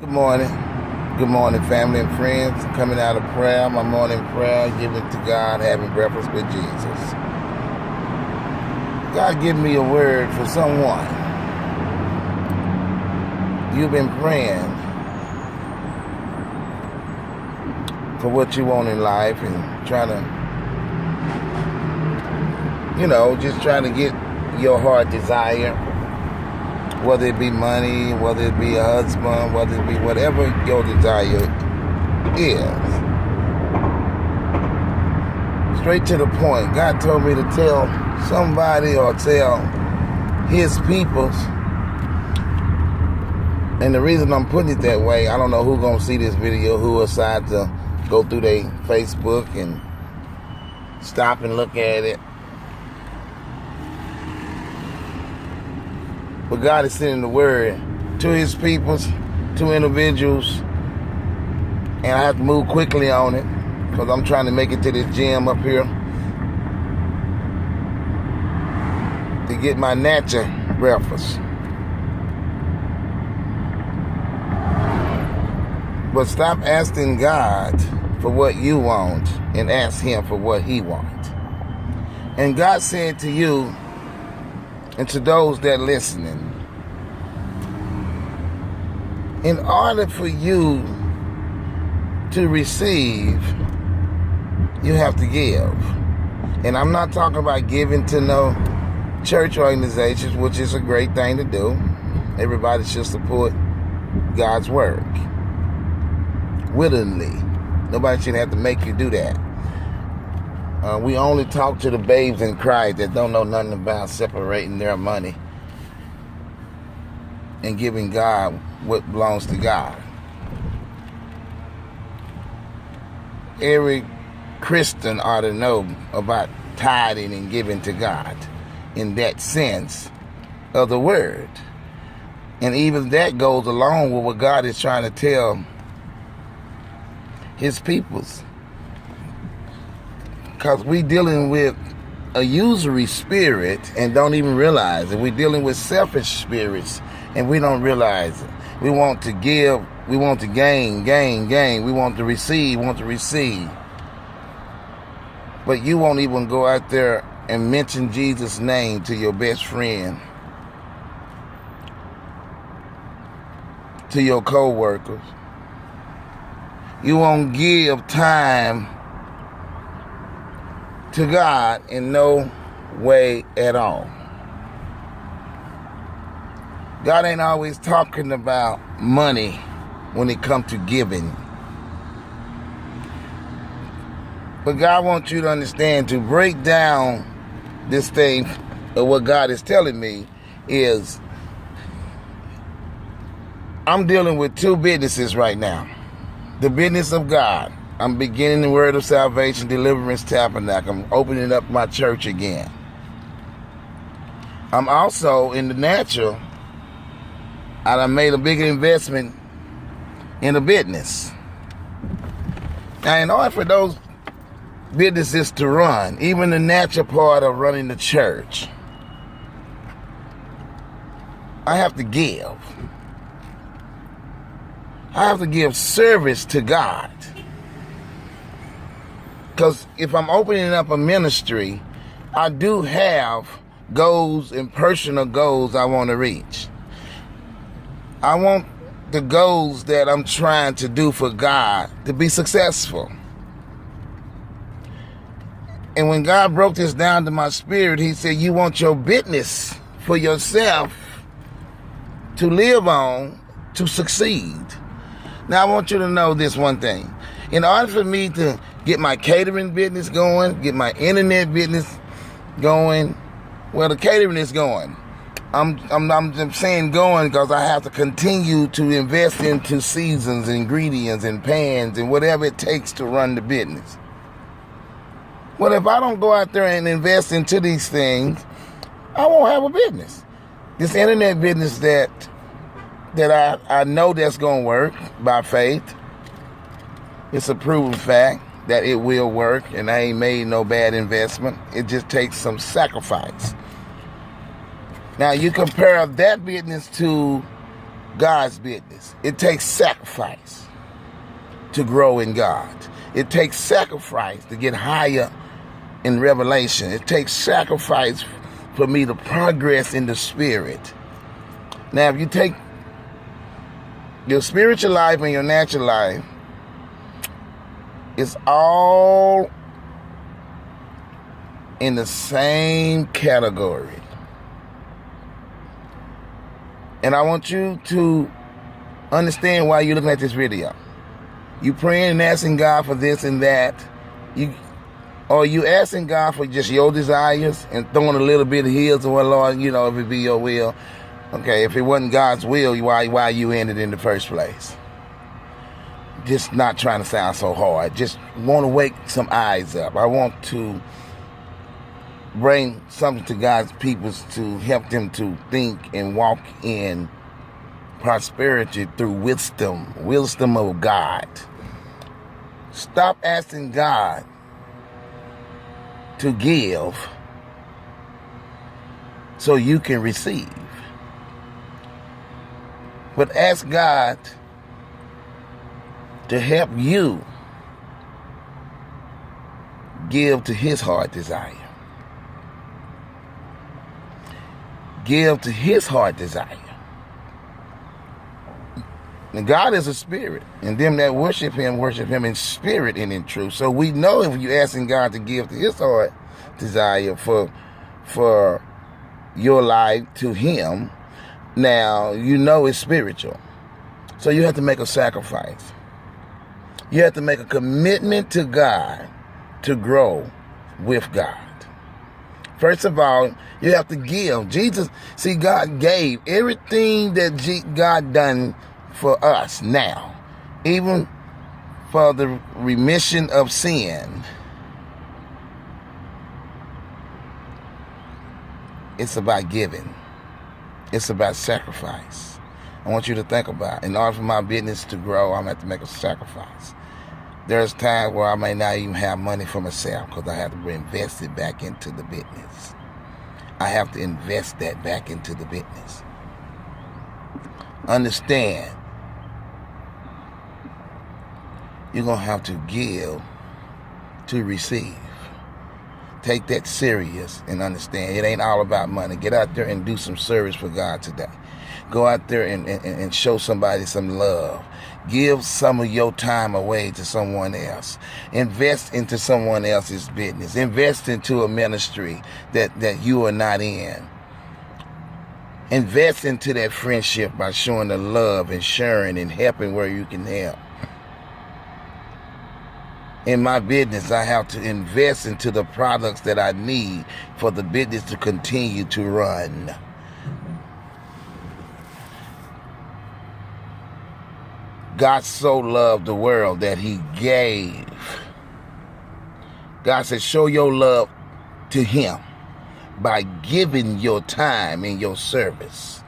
Good morning. Good morning, family and friends. Coming out of prayer, my morning prayer, giving to God, having breakfast with Jesus. God give me a word for someone. You've been praying for what you want in life and trying to, just trying to get your heart desire. Whether it be money, whether it be a husband, whether it be whatever your desire is. Straight to the point. God told me to tell somebody or tell his peoples. And the reason I'm putting it that way, I don't know who's going to see this video, who will decide to go through their Facebook and stop and look at it. But God is sending the word to his peoples, to individuals, and I have to move quickly on it because I'm trying to make it to this gym up here to get my natural breakfast. But stop asking God for what you want and ask him for what he wants. And God said to you, and to those that are listening, in order for you to receive, you have to give. And I'm not talking about giving to no church organizations, which is a great thing to do. Everybody should support God's work willingly. Nobody should have to make you do that. We only talk to the babes in Christ that don't know nothing about separating their money and giving God what belongs to God. Every Christian ought to know about tithing and giving to God in that sense of the word. And even that goes along with what God is trying to tell his peoples. Because we dealing with a usury spirit and don't even realize it. We're dealing with selfish spirits and we don't realize it. We want to give, we want to gain. We want to receive. But you won't even go out there and mention Jesus' name to your best friend, to your co-workers. You won't give time to God in no way at all. God ain't always talking about money when it comes to giving. But God wants you to understand, to break down this thing of what God is telling me is, I'm dealing with two businesses right now. The business of God. I'm beginning the Word of Salvation Deliverance Tabernacle. I'm opening up my church again. I'm also in the natural. I made a big investment in a business. Now, in order for those businesses to run, even the natural part of running the church, I have to give. I have to give service to God. Because if I'm opening up a ministry, I do have goals and personal goals I want to reach. I want the goals that I'm trying to do for God to be successful. And when God broke this down to my spirit, he said, you want your business for yourself to live on, to succeed. Now, I want you to know this one thing. In order for me to get my catering business going, get my internet business going, well, the catering is going. I'm saying going because I have to continue to invest into seasons, ingredients, and pans, and whatever it takes to run the business. Well, if I don't go out there and invest into these things, I won't have a business. This internet business that I know that's going to work by faith. It's a proven fact that it will work, and I ain't made no bad investment. It just takes some sacrifice. Now, you compare that business to God's business. It takes sacrifice to grow in God. It takes sacrifice to get higher in revelation. It takes sacrifice for me to progress in the spirit. Now, if you take your spiritual life and your natural life, it's all in the same category. And I want you to understand why you're looking at this video. You praying and asking God for this and that. Or you asking God for just your desires and throwing a little bit of His, or, well, Lord, if it be your will. Okay, if it wasn't God's will, why you in it in the first place? Just not trying to sound so hard. Just want to wake some eyes up. I want to bring something to God's people to help them to think and walk in prosperity through wisdom of God. Stop asking God to give so you can receive. But ask God to help you give to His heart desire. Give to His heart desire. And God is a spirit, and them that worship Him in spirit and in truth. So we know if you're asking God to give to His heart desire for your life to Him, now you know it's spiritual. So you have to make a sacrifice. You have to make a commitment to God to grow with God. First of all, you have to give. God gave everything that God done for us now, even for the remission of sin. It's about giving. It's about sacrifice. I want you to think about, in order for my business to grow, I'm going to have to make a sacrifice. There's times where I may not even have money for myself because I have to invest it back into the business. I have to invest that back into the business. Understand, you're going to have to give to receive. Take that serious and understand it ain't all about money. Get out there and do some service for God today. Go out there and show somebody some love. Give some of your time away to someone else. Invest into someone else's business. Invest into a ministry that you are not in. Invest into that friendship by showing the love and sharing and helping where you can help. In my business, I have to invest into the products that I need for the business to continue to run. God so loved the world that He gave. God said, show your love to Him by giving your time in your service.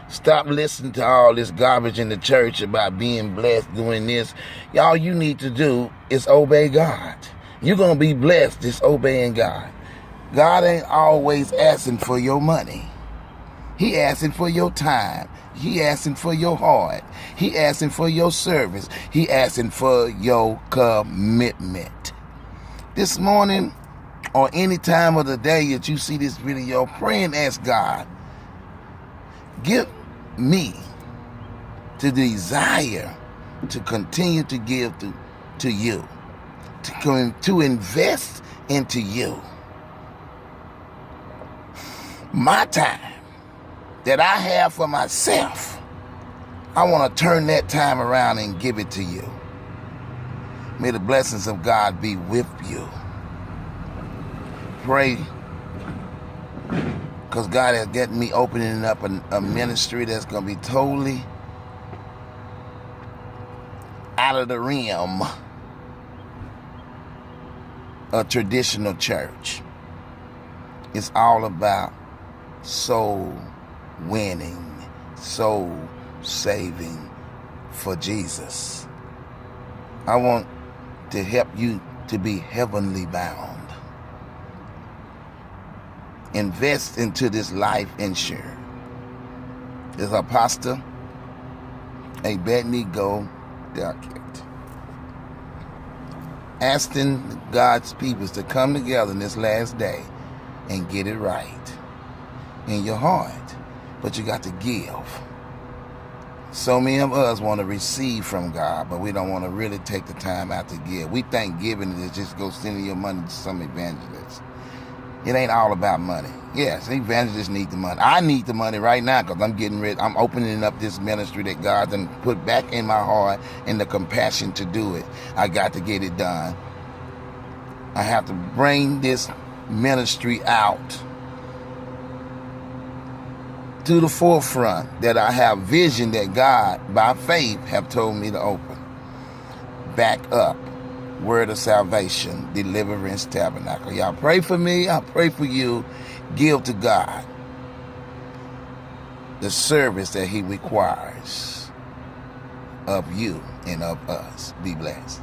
Stop listening to all this garbage in the church about being blessed, doing this. All you need to do is obey God. You're going to be blessed just obeying God. God ain't always asking for your money. He asking for your time. He asking for your heart. He asking for your service. He asking for your commitment. This morning or any time of the day that you see this video, pray and ask God, give me the desire to continue to give to you, to invest into you. My time that I have for myself, I want to turn that time around and give it to you. May the blessings of God be with you. Pray, because God has gotten me opening up a ministry that's going to be totally out of the realm of traditional church. It's all about soul winning, soul saving for Jesus. I want to help you to be heavenly bound. Invest into this life insurance. There's an apostle Abednego Duckett. Asking God's people to come together in this last day and get it right in your heart. But you got to give. So many of us want to receive from God, but we don't want to really take the time out to give. We think giving is just go sending your money to some evangelists. It ain't all about money. Yes, evangelists need the money. I need the money right now because I'm getting ready. I'm opening up this ministry that God done put back in my heart and the compassion to do it. I got to get it done. I have to bring this ministry out to the forefront, that I have vision that God, by faith, have told me to open. Back up. Word of Salvation, Deliverance Tabernacle. Y'all pray for me. I pray for you. Give to God the service that He requires of you and of us. Be blessed.